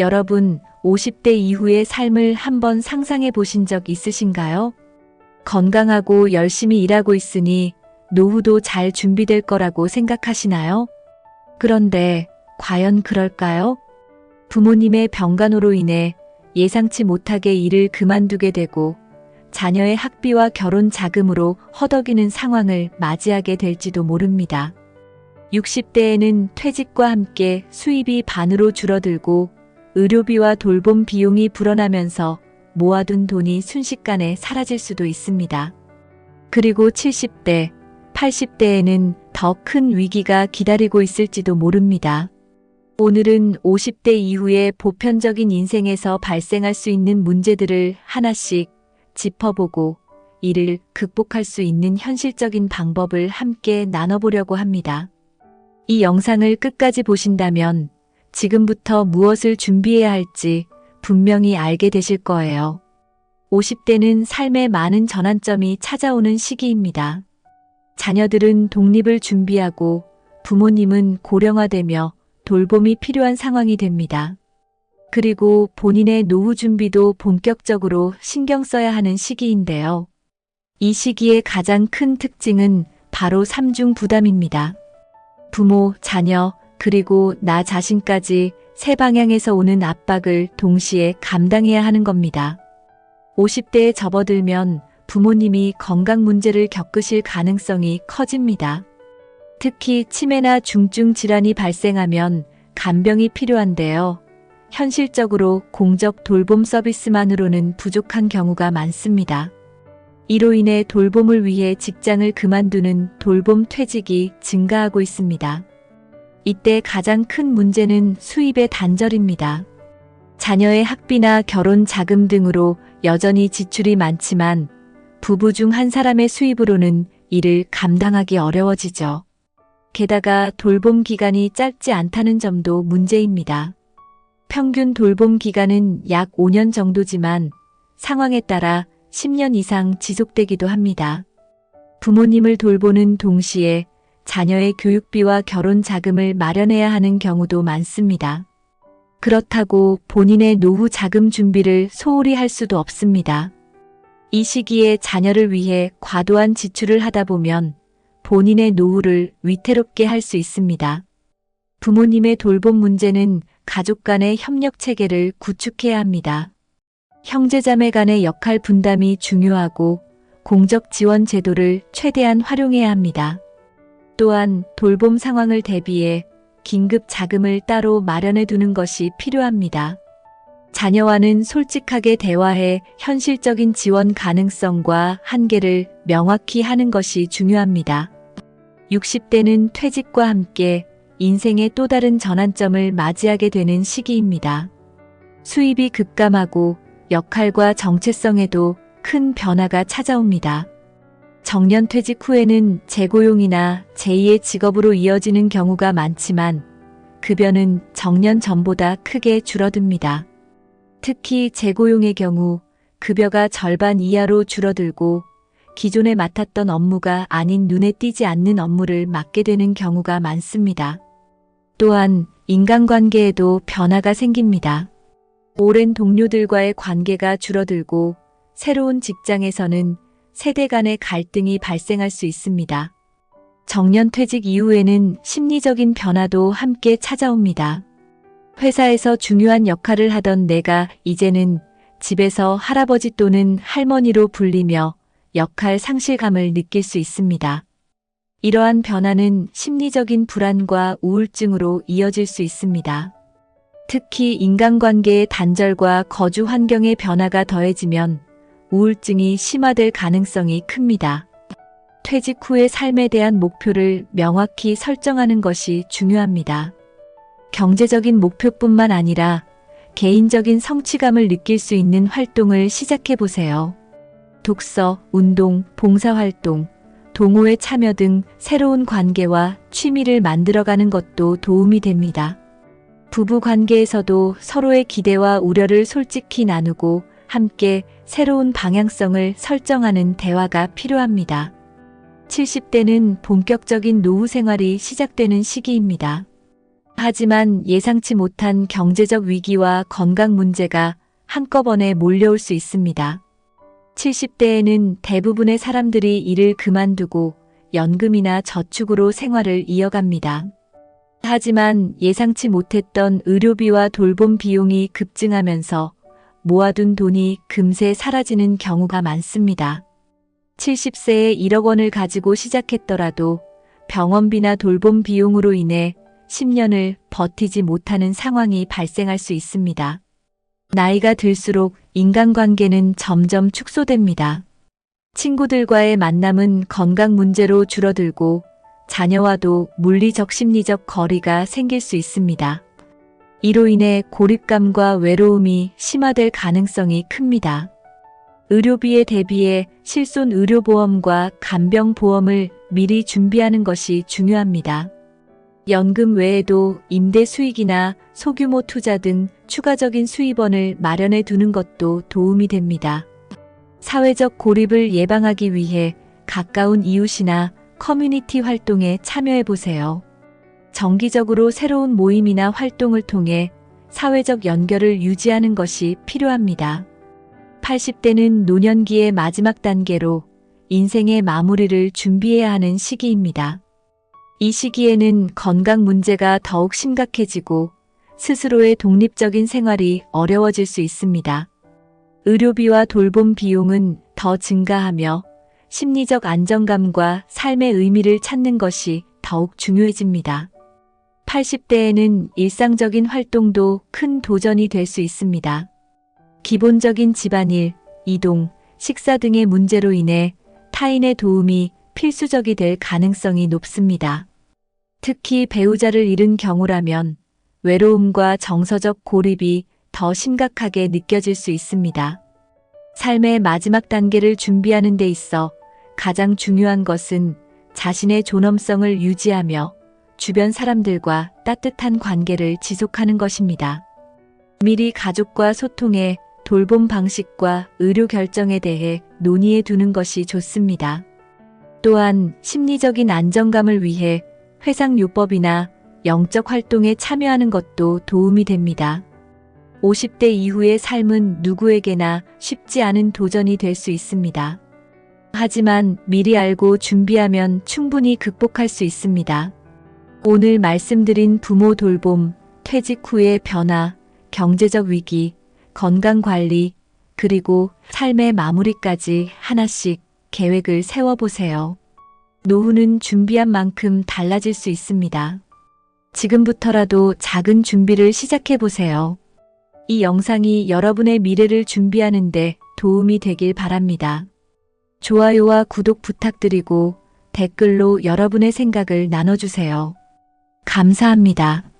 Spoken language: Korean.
여러분, 50대 이후의 삶을 한번 상상해 보신 적 있으신가요? 건강하고 열심히 일하고 있으니 노후도 잘 준비될 거라고 생각하시나요? 그런데 과연 그럴까요? 부모님의 병간호로 인해 예상치 못하게 일을 그만두게 되고 자녀의 학비와 결혼 자금으로 허덕이는 상황을 맞이하게 될지도 모릅니다. 60대에는 퇴직과 함께 수입이 반으로 줄어들고 의료비와 돌봄 비용이 불어나면서 모아둔 돈이 순식간에 사라질 수도 있습니다. 그리고 70대, 80대에는 더 큰 위기가 기다리고 있을지도 모릅니다. 오늘은 50대 이후의 보편적인 인생에서 발생할 수 있는 문제들을 하나씩 짚어보고 이를 극복할 수 있는 현실적인 방법을 함께 나눠보려고 합니다. 이 영상을 끝까지 보신다면 지금부터 무엇을 준비해야 할지 분명히 알게 되실 거예요. 50대는 삶의 많은 전환점이 찾아오는 시기입니다. 자녀들은 독립을 준비하고 부모님은 고령화되며 돌봄이 필요한 상황이 됩니다. 그리고 본인의 노후 준비도 본격적으로 신경 써야 하는 시기인데요. 이 시기의 가장 큰 특징은 바로 삼중 부담입니다. 부모, 자녀, 그리고 나 자신까지 세 방향에서 오는 압박을 동시에 감당해야 하는 겁니다. 50대에 접어들면 부모님이 건강 문제를 겪으실 가능성이 커집니다. 특히 치매나 중증 질환이 발생하면 간병이 필요한데요. 현실적으로 공적 돌봄 서비스만으로는 부족한 경우가 많습니다. 이로 인해 돌봄을 위해 직장을 그만두는 돌봄 퇴직이 증가하고 있습니다. 이때 가장 큰 문제는 수입의 단절입니다. 자녀의 학비나 결혼 자금 등으로 여전히 지출이 많지만 부부 중 한 사람의 수입으로는 이를 감당하기 어려워지죠. 게다가 돌봄 기간이 짧지 않다는 점도 문제입니다. 평균 돌봄 기간은 약 5년 정도지만 상황에 따라 10년 이상 지속되기도 합니다. 부모님을 돌보는 동시에 자녀의 교육비와 결혼 자금을 마련해야 하는 경우도 많습니다. 그렇다고 본인의 노후 자금 준비를 소홀히 할 수도 없습니다. 이 시기에 자녀를 위해 과도한 지출을 하다 보면 본인의 노후를 위태롭게 할 수 있습니다. 부모님의 돌봄 문제는 가족 간의 협력 체계를 구축해야 합니다. 형제자매 간의 역할 분담이 중요하고 공적 지원 제도를 최대한 활용해야 합니다. 또한 돌봄 상황을 대비해 긴급 자금을 따로 마련해 두는 것이 필요합니다. 자녀와는 솔직하게 대화해 현실적인 지원 가능성과 한계를 명확히 하는 것이 중요합니다. 60대는 퇴직과 함께 인생의 또 다른 전환점을 맞이하게 되는 시기입니다. 수입이 급감하고 역할과 정체성에도 큰 변화가 찾아옵니다. 정년 퇴직 후에는 재고용이나 제2의 직업으로 이어지는 경우가 많지만 급여는 정년 전보다 크게 줄어듭니다. 특히 재고용의 경우 급여가 절반 이하로 줄어들고 기존에 맡았던 업무가 아닌 눈에 띄지 않는 업무를 맡게 되는 경우가 많습니다. 또한 인간관계에도 변화가 생깁니다. 오랜 동료들과의 관계가 줄어들고 새로운 직장에서는 세대 간의 갈등이 발생할 수 있습니다. 정년 퇴직 이후에는 심리적인 변화도 함께 찾아옵니다. 회사에서 중요한 역할을 하던 내가 이제는 집에서 할아버지 또는 할머니로 불리며 역할 상실감을 느낄 수 있습니다. 이러한 변화는 심리적인 불안과 우울증으로 이어질 수 있습니다. 특히 인간관계의 단절과 거주 환경의 변화가 더해지면 우울증이 심화될 가능성이 큽니다. 퇴직 후의 삶에 대한 목표를 명확히 설정하는 것이 중요합니다. 경제적인 목표뿐만 아니라 개인적인 성취감을 느낄 수 있는 활동을 시작해 보세요. 독서, 운동, 봉사활동, 동호회 참여 등 새로운 관계와 취미를 만들어가는 것도 도움이 됩니다. 부부 관계에서도 서로의 기대와 우려를 솔직히 나누고 함께 새로운 방향성을 설정하는 대화가 필요합니다. 70대는 본격적인 노후 생활이 시작되는 시기입니다. 하지만 예상치 못한 경제적 위기와 건강 문제가 한꺼번에 몰려올 수 있습니다. 70대에는 대부분의 사람들이 일을 그만두고 연금이나 저축으로 생활을 이어갑니다. 하지만 예상치 못했던 의료비와 돌봄 비용이 급증하면서 모아둔 돈이 금세 사라지는 경우가 많습니다. 70세에 1억 원을 가지고 시작했더라도 병원비나 돌봄 비용으로 인해 10년을 버티지 못하는 상황이 발생할 수 있습니다. 나이가 들수록 인간관계는 점점 축소됩니다. 친구들과의 만남은 건강 문제로 줄어들고 자녀와도 물리적 심리적 거리가 생길 수 있습니다. 이로 인해 고립감과 외로움이 심화될 가능성이 큽니다. 의료비에 대비해 실손 의료보험과 간병보험을 미리 준비하는 것이 중요합니다. 연금 외에도 임대 수익이나 소규모 투자 등 추가적인 수입원을 마련해 두는 것도 도움이 됩니다. 사회적 고립을 예방하기 위해 가까운 이웃이나 커뮤니티 활동에 참여해 보세요. 정기적으로 새로운 모임이나 활동을 통해 사회적 연결을 유지하는 것이 필요합니다. 80대는 노년기의 마지막 단계로 인생의 마무리를 준비해야 하는 시기입니다. 이 시기에는 건강 문제가 더욱 심각해지고 스스로의 독립적인 생활이 어려워질 수 있습니다. 의료비와 돌봄 비용은 더 증가하며 심리적 안정감과 삶의 의미를 찾는 것이 더욱 중요해집니다. 80대에는 일상적인 활동도 큰 도전이 될 수 있습니다. 기본적인 집안일, 이동, 식사 등의 문제로 인해 타인의 도움이 필수적이 될 가능성이 높습니다. 특히 배우자를 잃은 경우라면 외로움과 정서적 고립이 더 심각하게 느껴질 수 있습니다. 삶의 마지막 단계를 준비하는 데 있어 가장 중요한 것은 자신의 존엄성을 유지하며 주변 사람들과 따뜻한 관계를 지속하는 것입니다. 미리 가족과 소통해 돌봄 방식과 의료 결정에 대해 논의해 두는 것이 좋습니다. 또한 심리적인 안정감을 위해 회상요법이나 영적 활동에 참여하는 것도 도움이 됩니다. 50대 이후의 삶은 누구에게나 쉽지 않은 도전이 될 수 있습니다. 하지만 미리 알고 준비하면 충분히 극복할 수 있습니다. 오늘 말씀드린 부모 돌봄, 퇴직 후의 변화, 경제적 위기, 건강관리, 그리고 삶의 마무리까지 하나씩 계획을 세워보세요. 노후는 준비한 만큼 달라질 수 있습니다. 지금부터라도 작은 준비를 시작해보세요. 이 영상이 여러분의 미래를 준비하는 데 도움이 되길 바랍니다. 좋아요와 구독 부탁드리고 댓글로 여러분의 생각을 나눠주세요. 감사합니다.